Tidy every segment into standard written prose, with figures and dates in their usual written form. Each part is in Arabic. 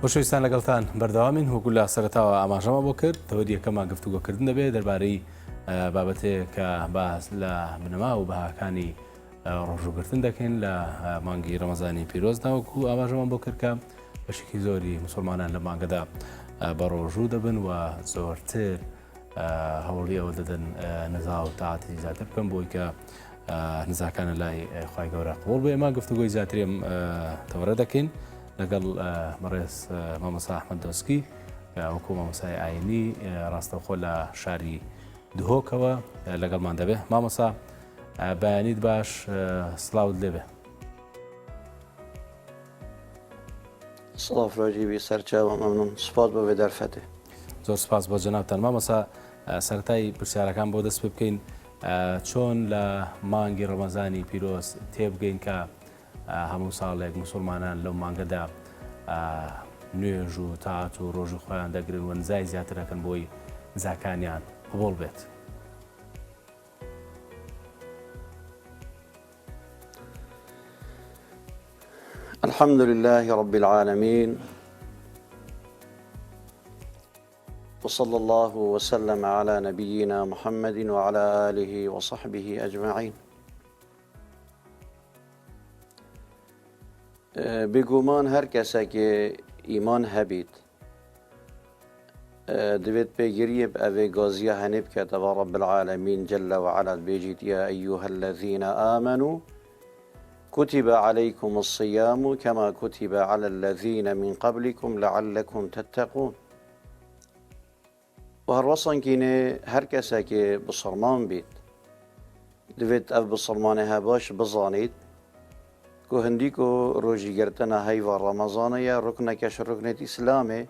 خۆشەویستان لەگەڵتان بەردەوامین وەکو لە سەرەتاوە ئاماژەمە بۆ کرد تەوەری یەکەمە گفتوگۆکردن دەبێت دەربارەی بابەتەیە کە باس لە بنەما و بەهاکانی ڕۆژوگرتن دەکەین لە مانگی ڕەمەزانی پیرۆزدا وەکو ئاماژەمە بۆ کرد کە بەشێکی زۆری مسلمانان لە مانگەدا بە ڕۆژوو دەبن و زۆرتر هەوڵی ئەوە دەدەن نزا و تاعاتی زیاتر بکەن بۆی کە نزاکانە لای خوای گەورە قبوڵ بێ. ئێمە گفتوگۆی زیاتریم تەوەرە دەکەین لەگەڵ بەڕێز مامۆستا ئەحمەد دۆسکی وەکو مامۆستای ئاینی ڕاستەوخۆ لە شاری دهۆکەوە لەگەڵمان دەبێ. مامۆستا بەیانیت باش، سڵاوت لێبێ. سڵاو فرۆژیوی سەرچاوە مەمنون، سوپاس بۆ بێ دەرفەتێ. زۆر سپاس بۆ جەنابتان. مامۆستا سەرەتای پرسیارەکان بۆ دەست پێ بکەین چۆن لە مانگی ڕەمەزانی پیرۆز تێبگەین کە هەموو ساڵێک مسلمانان لەو مانگەدا نوێژ و تاعات و ڕۆژی خۆیان دەگرن و نزای زیاترەکەن بۆی نزاکانیان قبوڵ بێت. الحمد لله رب العالمين وصلى الله وسلم على نبينا محمد وعلى آله وصحبه أجمعين. بگومان هر کسی که ایمان هبید دوید بگیریب اوه گازیه هنب که تبا رب العالمین جل وعلا بيجيت يا أيها الذين آمنوا كتب عليكم الصيام كما كتب على الذين من قبلكم لعلكم تتقون. و هر وصن كيني هر کسی که بصرمان بید دوید او بصرمانه هباش بزانید که هندی که روژی گرتن هیوا رمضانه یا رکنکش رکنت اسلامه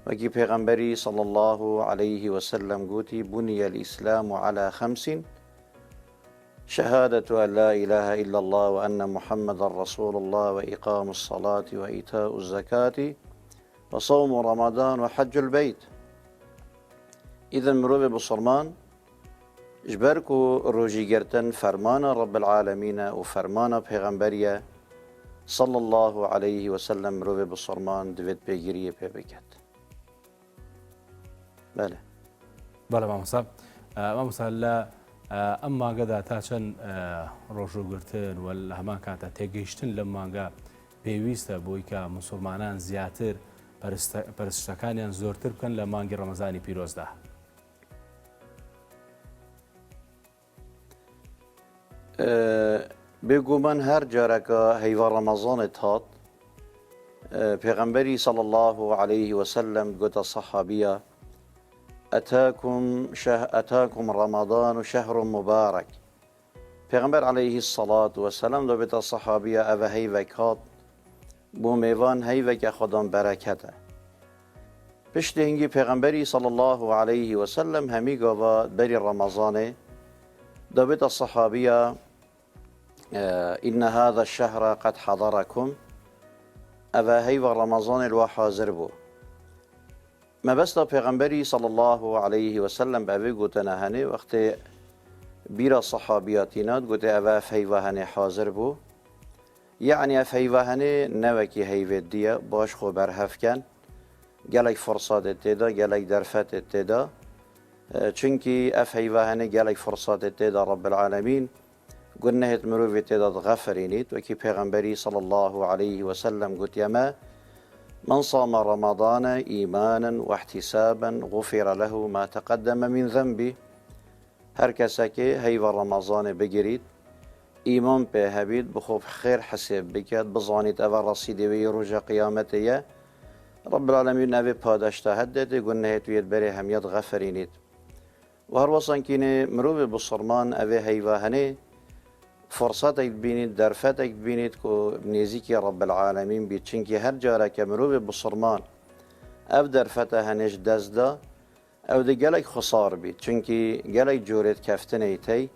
و که پیغمبری صلی الله علیه و سلم گوتی بنی الاسلام على 5: شهادة أن لا إله إلا الله وأن محمد رسول الله وإقام الصلاة وإيتاء الزكاة وصوم رمضان وحج البيت. إذا مروب بصرمان جبركو روجي گرتن فرمان رب العالمين وفرمان پیغمبرية صلى الله عليه وسلم مروب بصرمان دوید بگیریه پی بکد. بله مامۆستا لە ئەم مانگەدا تا چەند ڕۆژوگرتن و لە هەمان کاتە تێگەیشتن لەم مانگە پێویستە بۆی کە مسلمانان زیاتر پەرستشتەکانیان زۆرتر بکەن لە مانگی ڕەمەزانی پیرۆزدا؟ بگومان هر جارکا هیوا رمضان هات پیغمبری صلی الله علیه و سلم گوت صحابیه أتاكم رمضان شهر مبارك. پیغمبر علیه الصلاة والسلام دو بیت صحابیه اوه هیوک هات بو میوان هیوک خودم برکته. پشت هنگی پیغمبری صلی الله علیه و سلم همی گوا بری رمضانه دو بیت صحابیه إن هذا الشهر قد حضركم أبا هيو رمضان الوحاضر بو. ما بس پیغمبری صلی الله علیه و سلم به گوتنه هنه وقت بیرا صحابیاتینات گوته أبا فهيوه هنه حاضر بو، يعني فهيوه هنه نوکی هیوه دیه باش خو برهف کن گلک فرصات تیدا گلک درفت تیدا چونکی افهيوه هنه گلک فرصات تیدا رب العالمین قلنا مروفي تداد غفرينيت وكي پیغمبري صلى الله عليه وسلم قلت يما من صام رمضان إيمانا واحتسابا غفر له ما تقدم من ذنبه. هر كساكي هيوا رمضان بقريد إيمان به هبيد بخوف خير حساب بكات بظانيت أفا رصيدي ويرجى قيامتي رب العالمين أبي بادشت هدد قلنا هيتويت بري هميت غفرينيت. وهر وصن كيني مروفي بصرمان أبي هيوا هني فرصتك ببینید درفتك ببینید که نزیکی رب العالمین بید، چونکه هر جاره که مروب بصرمان او درفته هنش دزده او ده گلک خسار بید، چونکه گلک جورت کفتن ایتی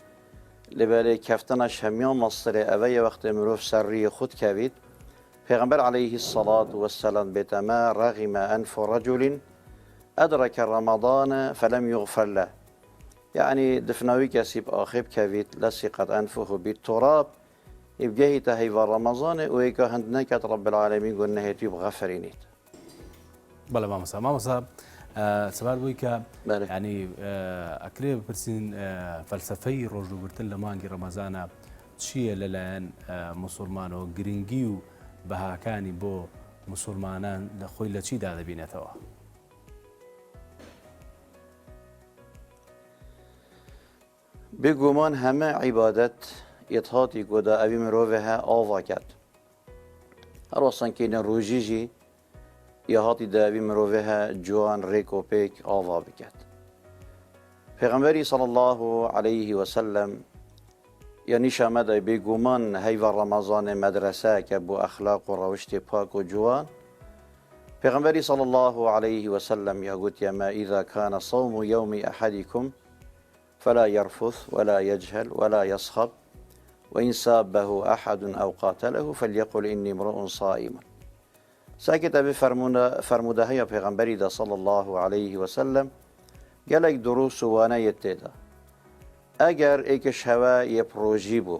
لباله کفتنش همیان مصر اوه وقت مروب سری خود کوید. پیغمبر علیه الصلاة والسلام بیتما رغم انف رجل ادرک رمضان فلم يغفر له، يعني دفناوي كسيب آخب كويت لصقت أنفه بالتراب يبقى تهيوا رمضان ويكا هندنكت رب العالمين قلنا هيتيب غفرينيت. بەڵێ مامۆستا سەبار بووی کە بله. ینی ئەکرێ بپرسین فەلسەفەی ڕۆژوگرتن لە مانگی ڕەمەزانە چییە لەلایەن موسڵمانەوە گرنگی و بەهاکانی بۆ موسڵمانان لە خۆی لە چیدا دەبینێتەوە؟ بێگومان هەمە عیبادەت ئێتهاتی گۆدا ئەوی مرۆڤ هە ئاواکات هەروەسەنکەینە ڕۆژیژی یاهاتی داوی مرۆڤ هە جوان ڕێک و پێک ئاوا بکات. پێغەمبەری صلی الله عليه وسلم یعنی شامەدە بێگومان هەیڤە ڕەمەزانێ مەدرسەیەکە بۆ ئەخلاق و ڕەوشتی پاک و جوان. پێغەمبەری صلی الله عليه وسلم یاگوتیەمە ئیذا کان صوم یوم أحدكم فلا يرفث ولا يجهل ولا يصخب وإن سابه أحد أو قاتله فليقل إني امرؤ صائم. ساكت أبي فرموده هي پیغمبری دا صلى الله عليه وسلم گلک دروس وانا يتدا اگر ایکش هوا یه پروژی بو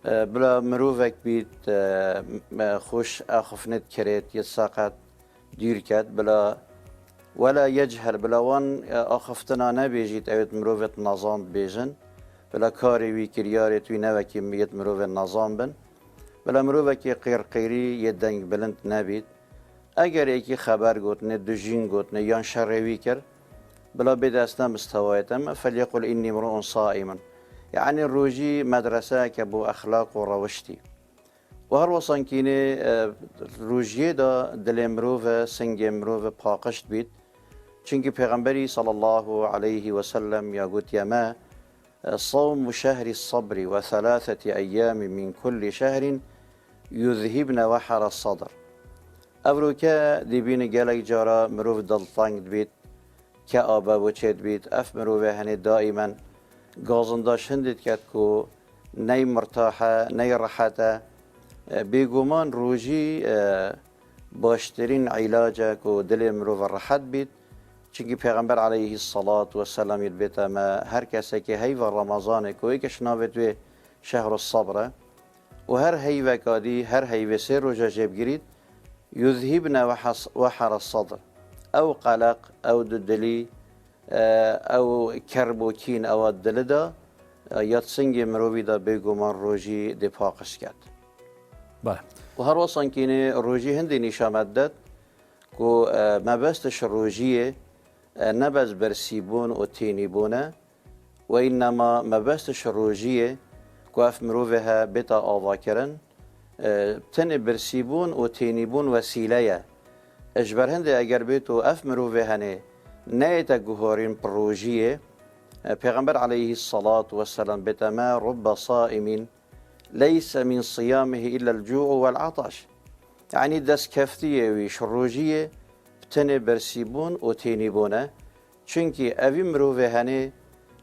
بلا مروفك بيت خوش اخفنت كريت يتساقط دير كات بلا ولا يجهل بلا وان اخفتنا نبيجيت اوت مروفت نظام بيجن بلا كاري وي كريارت وي نوكي ميت مروفت نظام بن بلا مروفك قير قيري يدنگ بلند نبيت اگر ایکی خبر گوتنه دجين گوتنه يان شروي كر بلا بدأسنا مستويتم فليقل إني امرؤ صائم يعني الروجي مدرسة كبو أخلاق وروشتي وهر وصن كيني روجي دا دل مروفة سنگ مروفة باقشت بيت چونكي پیغمبري صلى الله عليه وسلم يقول يما صوم شهر الصبر وثلاثة أيام من كل شهر يذهبن وحر الصدر أبروكا دي بين جالك جارا مروف دلطانگ بيت كأبا وچيت بيت أفمرو هني دائما غازنداش هندت كات كو ني مرتاحة ني راحة بيغومان روجي باشترين علاجة كو دل مروف الراحت بيت چونكي پیغمبر عليه الصلاة والسلام يدبيت ما هر كسي كي هيفا رمضان كو ايكش نابت بي شهر الصبر وهر هيفا كادي هر هيفا سير روجا جيب جريد يذهبن وحر الصدر أو قلق أو ددلي أو كربوكين أو الدلدا يتسنج مروي دا بيجومان روجي دي باقش كات. بله. وهر وصن كيني روجي هندي نشامدت كو ما بستش روجيه نبز برسيبون وتينيبونه وإنما ما بستش روجيه كو أف مروفها بتا آواكرن تن برسيبون وتينيبون وسيلة اجبر هنده اگر بیتو اف مروفه هنه نیتا گوهارین پروژیه پیغمبر علیه الصلاة والسلام بتما رب صائم ليس من صيامه إلا الجوع والعطش يعني دس كفتية ويش روجية بتنه برسيبون وتينيبونه چونكي اوی مروفه هنه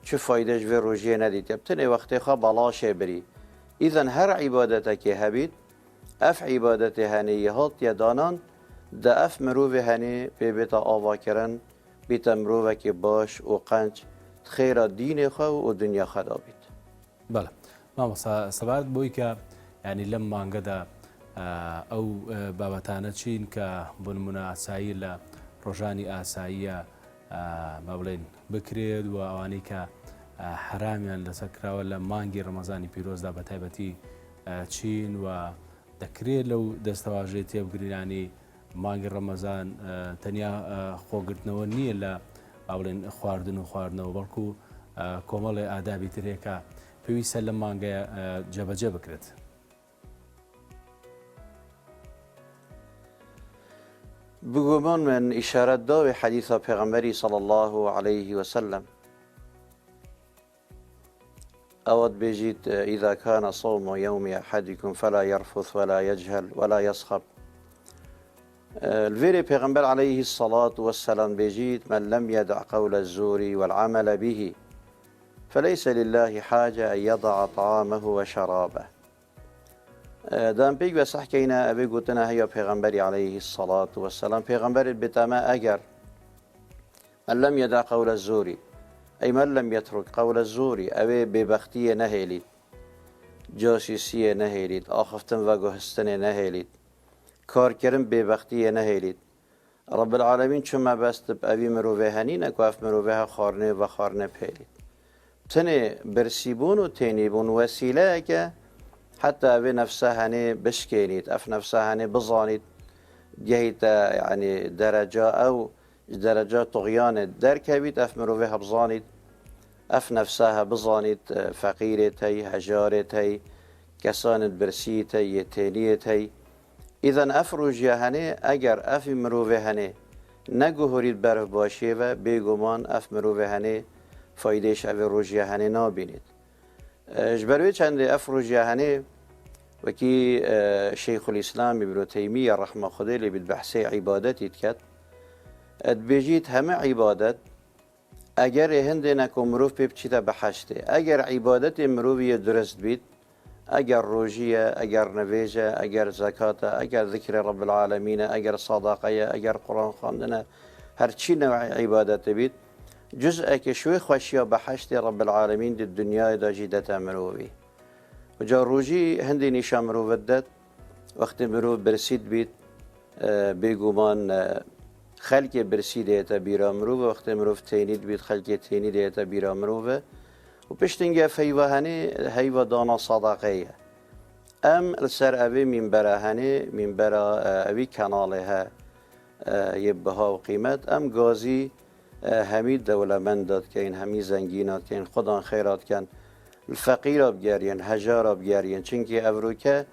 چه فايدهش في روجية نديت بتنه وقتی خواه بلاشه بری اذن هر عبادتك هبید اف عبادته هنه يهات يدانان دا اف مروفه هنه بيتا آوا کرن بیتا مروفه که باش و قنج خیر دین خواه و دنیا خواه بید. بله. ما سبارت بوی که یعنی لم مانگدا او بابتانه چین که بنمونه آسایی لروجانی آسایی ما بلین بکرید و آوانی که حرامیان لسکرا ولا مانگی رمضانی پیروز دا بتایبتی چین و دکرید لو دستواجهتی بگرینانی مانگی رمضان تنیا خۆگرتنەوە نییە لە ئاڵێن خواردن و خواردنەوە بەڵکو کۆمەڵی ئادابی ترێکە پێویستە لە مانگەیە جەبەجێ بکرێت. بگومان من إشارة داوي حديث پیغمبري صلى الله عليه وسلم أود بيجيت إذا كان صوم يوم أحدكم فلا يرفث ولا يجهل ولا يصخب. الفيري پیغمبر عليه الصلاة والسلام بيجيت من لم يدع قول الزور والعمل به فليس لله حاجة أن يضع طعامه وشرابه. دام بيك بس حكينا أبي قلتنا هي پیغمبر عليه الصلاة والسلام پیغمبر بتما أجر من لم يدع قول الزور أي من لم يترك قول الزور أبي ببختية نهيليت جاسوسية نهيليت آخفتن وگهستن نهيليت کارکردن بێبەختیە نەهێلیت رب العالمین چون ما بست بأوی مروه هنی نکوف مروه خارنه و خارنه پیلید تنه برسیبون و تینیبون وسیله که حتى أبي نفسه هني بشكينيت أف نفسه هني بظانيت جهيت يعني درجة أو درجة طغيان دركبيت أف مروفيها بظانيت أف نفسها بظانيت فقيرتي هجارتي كسانت برسيتي يتينيتي إذا أفرج هني أجر أف مروفي هني نجهوريت بره باشي و بيجومان أف مروفي هني فايدش أبي روجيا هني نابينيت جبروي چند افروج هنه وكي شيخ الإسلام ابن تيمية رحمه خدا اللي بالبحث عبادتي تكت ادبيجيت هم عبادت اگر هند نكو مروف بيبچيتا بحشته اگر عبادت مروفي درست بيت اگر روجية اگر نويجة اگر زكاة اگر ذكر رب العالمين اگر صداقية اگر قرآن خواندنه هر چي نوع عبادت بيت جزء كشوي خوشيا بحشت رب العالمين دي الدنيا دا جيدتا مروفي وجا روجي هندي نشا مروفدت وقت مروف برسيد بيت بيقومان خلق برسيد ايتا بيرا مروف وقت مروف تينيد بيت خلق تينيد ايتا بيرا مروف وبشتنجا فيوهاني هيوا دانا صداقية ام السر اوي من برا هني من برا اوي كنالها يبها وقيمت ام غازي همی دولمندات کن همی زنگینات کن خدا خیرات کن الفقیر بگیرین هجار بگیرین چونکه افروکه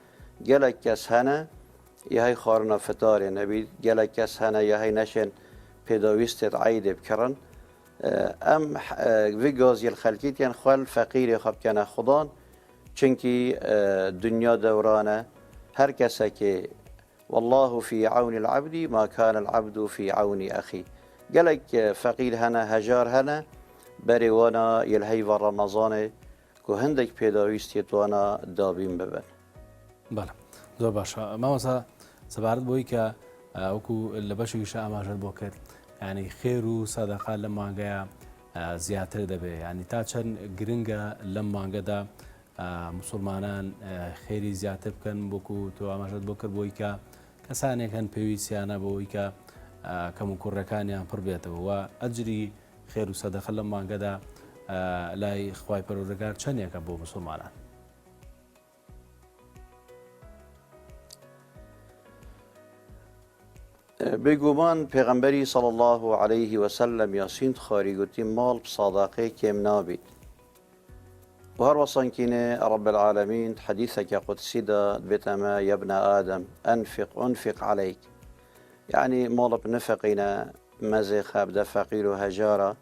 گلک کس هنه یهی خارنا فتاره نبید گلک کس هنه یهی نشن پیداویستت عید بکرن ام وی گازی الخلقیت کن خوال فقیر خب کنه خدان چونکه دنیا دورانه هر کسی که والله في عون العبد ما كان العبد في عون أخي قالك فقير هنا هجار هنا بريوانا يلهي و رمضان که هندك پیداویستیت وانا دابین ببن. بله زۆر باشە مامۆستا سەبارەت بۆی کە وەکو لە بەشێکیشە ئاماژەت بۆ کرد ینی خێر و سەدەقە لەم مانگەیە زیاتر دەبێت ینی تا چەند گرنگە لەم مانگەدا مسلمانان خێری زیاتر بکەن وەکو تۆ ئاماژەت بۆ کرد بۆی کە کەسانێک هەن پێویستیانە بۆی کە کەم و کوڕەکانیان پڕ بێتەوە و ئەجری خێر و سەدەقە لەم مانگەدا لای خوای پەروەردگار چەندێکە بۆ مسلمانان. بگومان پیغمبری صلی الله علیه و سلم یاسین خاری گوتی مال بصادقه کم نابید و هر وصان کینه رب العالمین حدیثك قدسی دا بتما یا ابن آدم انفق عليك يعني مال بنفقنا مزي خاب دا فقير و هجارة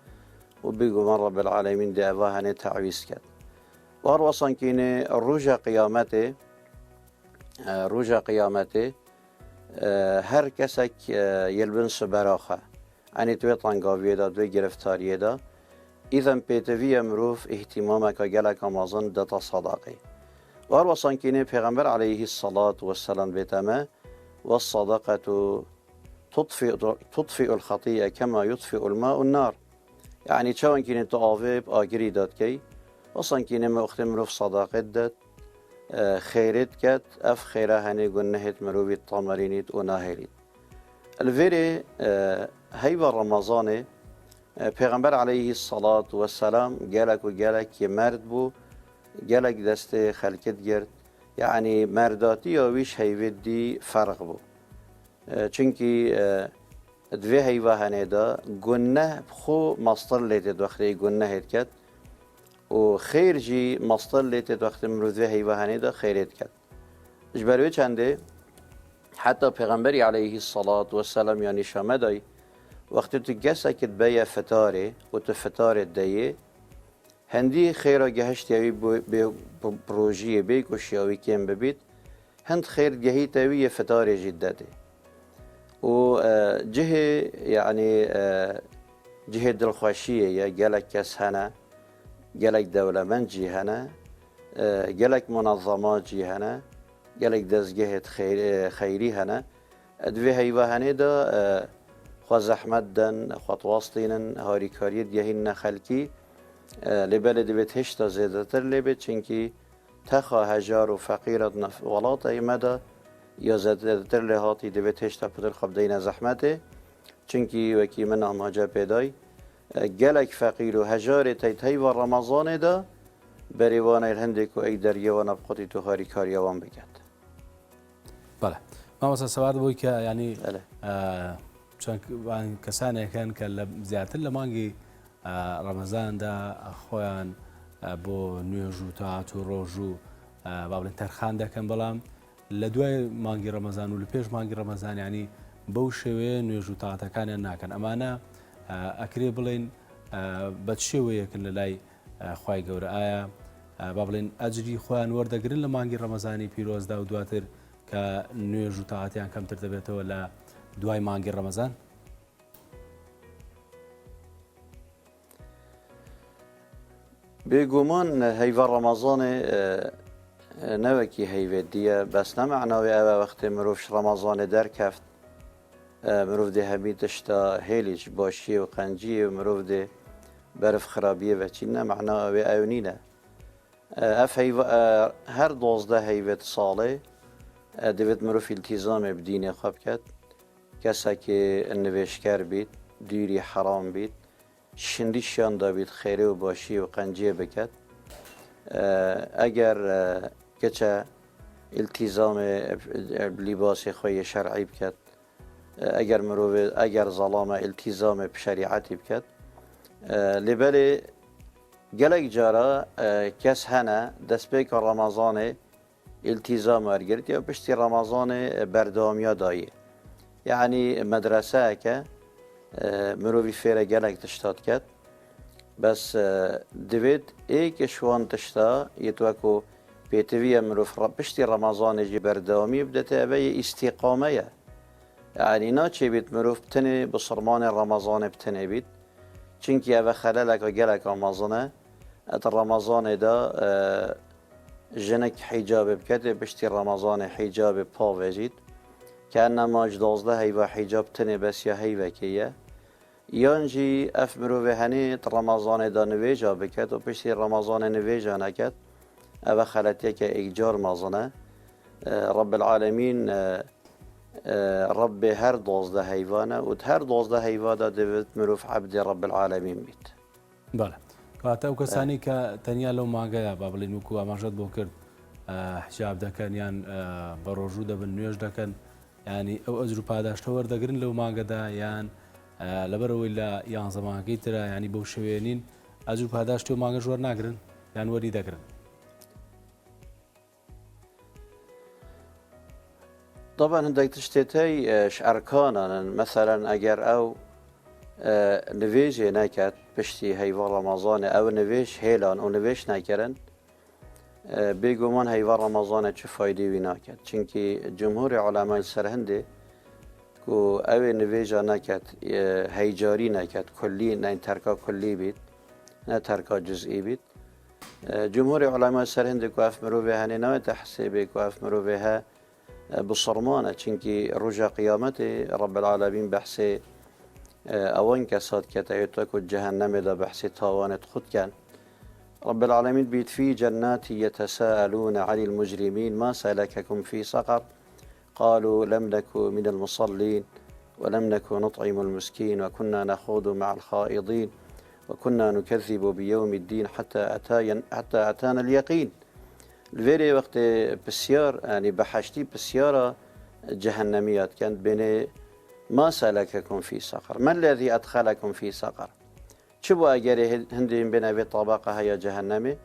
و بگومان رب العالمین دا اواهن تعویز کرد و هر وصان کینه روژا قیامته هر کسک یلبنس براخه انی توی تنگاویه دا دوی گرفتاریه دا ایذن پیتوی امروف احتمامه که گلک آمازن دتا صداقی و هر وصان کینه پیغمبر علیه الصلاة والسلام بیتمه و الصداقه تطفئ الخطیئه کما یطفئ الماء النار یعنی چون کینه تو آویب آگری داد کی وصان کینه ما اخت امروف صداقت داد خيرت كات اف خيرا هني قنهت مروبي الطامرينيت وناهليت الفيري هيبا رمضان پیغمبر عليه الصلاة والسلام قالك وقالك يمرد بو قالك دست خلقت گرد يعني مرداتي ويش هيودي فرق بو چونكي دوی هيوا هني دا قنه بخو مصطر ليتد وخري قنهت كات و خیر جی مصدر لیتت وقت مروزه هیوهانی دا خیرت کرد. اجبروی چنده حتی پیغمبری علیه الصلاة والسلام یعنی شامدای وقتی تو گسه کت بیا فتاره و تو فتاره دیه هندی خیره گهشت یاوی پروژی بیکوش یاوی کم ببید هند خیر گهی تاوی فتاره جدده و جه یعنی جه دلخوشیه یا گلک کس هنه گلک دولمند جی هنه گلک منظمات جی هنه گلک دزگهت خیری هنه دوی هیوه هنه دا خوا زحمت دن خوا تواستینن هاریکاریت گهین نخلکی لبلد بیت هشتا زیده تر لبید چنکی تخوا هجار و فقیرت ولات ایمده یا زیده تر لحاتی دویت هشتا پتر خب دین زحمته چونکی وەکی من ئاماجە پێدای gelek فەقیر و هەژارێ تەیتەیڤە ڕەمەزانێدا بەرێوانەی هەندێک و ئەی دەریەوە بخۆتی تو هاری کاریەوان بکات. بەڵێ مامۆستا سەواد بووی کە ینی بەڵێ. چەند کەسانێکن کە لە زیاتر لە مانگی ڕەمەزاندا خۆیان بۆ نوێژ و تاعات و ڕۆژ و با بڵێن تەرخان دەکەن بەڵام لە دوای مانگی ڕەمەزان و لە پێش مانگی ڕەمەزان ینی بەو شێوەیە نوێژ و تاعاتەکانیان ناکەن ئەمانە ئەکرێ بڵێن بە شێوەیەکن لە لای خوای گەورە ئایا با بڵێن ئەجری خۆیان وەردەگرن لە مانگی ڕەمەزانی پیرۆزدا و دواتر کە نوێژ و تاعاتیان کەمتر دەبێتەوە لە دوای مانگی ڕەمەزان؟ بێگومان هەیڤە ڕەمەزانێ نەوەکی هەیوێت دیە بەس نەمەعناوێ ئەوە وەختێ مرۆڤ ڕەمەزانێ دەرکەفت مرۆڤ دێ هەمی تشتا هێلیش باشیە و قەنجیە و مرۆڤ دێ بەرف خراپیە بەچین نەمەعناوێ ئەو نینە ئەف هەر دۆزدە هەیوێت ساڵێ دەبێت مرۆڤ ئیلتیزامێ بدینێ خوا بکات کەسێکی نوێشکار بیت دووری حەرام بیت شندیشیان دابیت خێرێ و باشی و قەنجیە بکات ئەگەر کەچە ئیلتیزامێ لیباسی خۆی شەرعی بکات ئەگەر مرۆڤ ئەگەر زەڵامە ئیلتیزامێ شەریعەتی بکات لێبەرێ gelek cara kes hene destpêka Ramazanê îltîzam wergirt ya piştî Ramazanê berdewamiya dayê. Yani medreseyeke mirovî fêre gelek tişta diket bes divêt êkê ji wan tişta yê weko pêtiviya mirov piştî Ramazanê jî berdewamî bidete ev yê îstîqame ye. Yani naçêbît mirov tinê bi sirmanê Ramazanê tinê bît çunkî ev xeleleka gelek amazine et Ramazanê da jinek hîcabê bikete piştî Ramazanê hîcabê pa vejît ke enema ji 12 heyva hîcab tinê besiya heyvekê ye yan jî ev mirovê henê Ramazanê da nivêja biket û piştî Ramazanê nivêja neket ev xeletiyeke îcar mezine Rabbil Alemîn Rabbê her 12 heyvane û her 12 heyva da divêt mirov ebdê Rabbil Alemîn bît. بەڵێ کاتە ئەو کەسانی کە تەنیا لەو مانگەیە با بڵێن وکو ئاماژەت بۆ کرد حجاب دەکەن یان بە ڕۆژوو دەبن نوێژ دەکەن ینی ئەو ئەجر و پاداشتە وەردەگرن لەو مانگەدا یان لەبەرەوەی لە 11 مانگەی ترە ینی بەو شێوەیە نین ئەجر و پاداشتی و مانگەش وەرناگرن یان وەری دەگرن. طبعا هندێک تشتێتەی ئەرکانان مەسەرەن ئەگەر ئەو نوێژێ نەکات پشتی هەیڤە ڕەمەزانێ ئەو نوێژ هێلان و نوێژ نەکردن بێگومان هەیڤە ڕەمەزانە چ فایدەی وی ناکات چونکی جمهوری عولەمای سەرهەندێ و ئەوێ نوێژە نەکات هەیجاری نەکات کولی نەین تەرکا کولی بیت نە تەرکا جزئی بیت جمهوری عولەمای سەرهەندێ و ئەف مرۆڤێ هەنێ ناوێتە حسێبێک و ئەف مرۆڤێ هە بسڕمانە چونکی ڕۆژە قیامەتێ رب العالمین بەحسێ ئەوەن کەسات کەتەوێت و جەهەنەمێدا بەحسی تاوانت خودکەن رب العالمين بيت في جنات يتساءلون عن المجرمين ما سلككم في سقر قالوا لم نكن من المصلين ولم نكن نطعم المسكين وكنا نخوض مع الخائضين وكنا نكذب بيوم الدين حتى أتانا اليقين الفيري وقت بسيار يعني بحشتي بسيارة جهنميات كانت بين ما سلككم في سقر ما الذي أدخلكم في سقر چبو اگری هندیم بنوی طبقه های جهنمی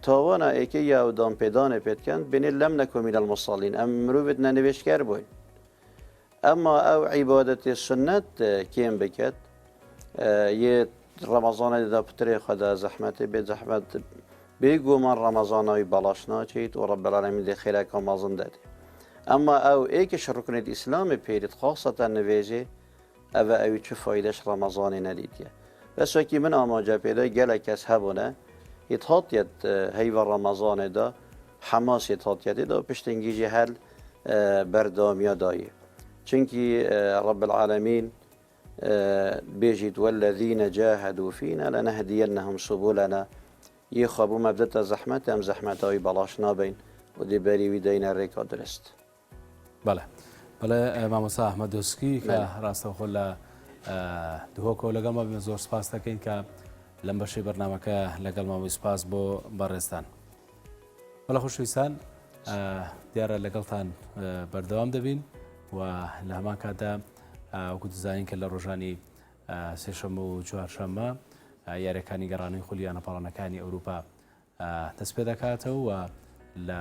تاوانا ایکی یا دام پیدان پید کند بینی لم نکو من المصلین ام مروفت ننوشگر بوین اما او عبادت سنت کیم بکد یه رمضان دا پتری خدا زحمت بید زحمت بگو من رمضان های بلاشنا چید و رب العالمین دی خیره کامازن دادی اما او ایکش رکنید اسلام پیرید خاصتا نویجه او اوی چه فایدهش رمضانی ندیدیه بس وکی من آماجه پیدا گله کس هبونه یتحاطیت هیو رمضان دا حماس یتحاطیت دا پشتنگیجی هل بردامیا دایه چونکی رب العالمین بیجید والذین جاهدوا فینا لنهدینهم سبولنا یه خوابو مبدت زحمت هم زحمت های بلاش نابین و دی بری وی دین ریکا درست بله بەڵێ مامۆستا ئەحمەد دۆسکی کە ڕاستەوخۆ لە دهۆکەوە لەگەڵ بێ زۆر سپاس دەکەین کە لەم بەشەی بەرنامەکە لەگەڵ ماوەی سپاس بۆ بەڕێستان. بەڵە خۆشەویستان دیارە لەگەڵتان بەردەوام دەبین و لە هەمان کاتدا وەکو دەزانین کە لە ڕۆژانی سێشەممە و چوارشەممە یاریەکانی گەڕانەوەی خولیانە پاڵانەکانی ئەوروپا دەست پێ دەکاتەوە و لە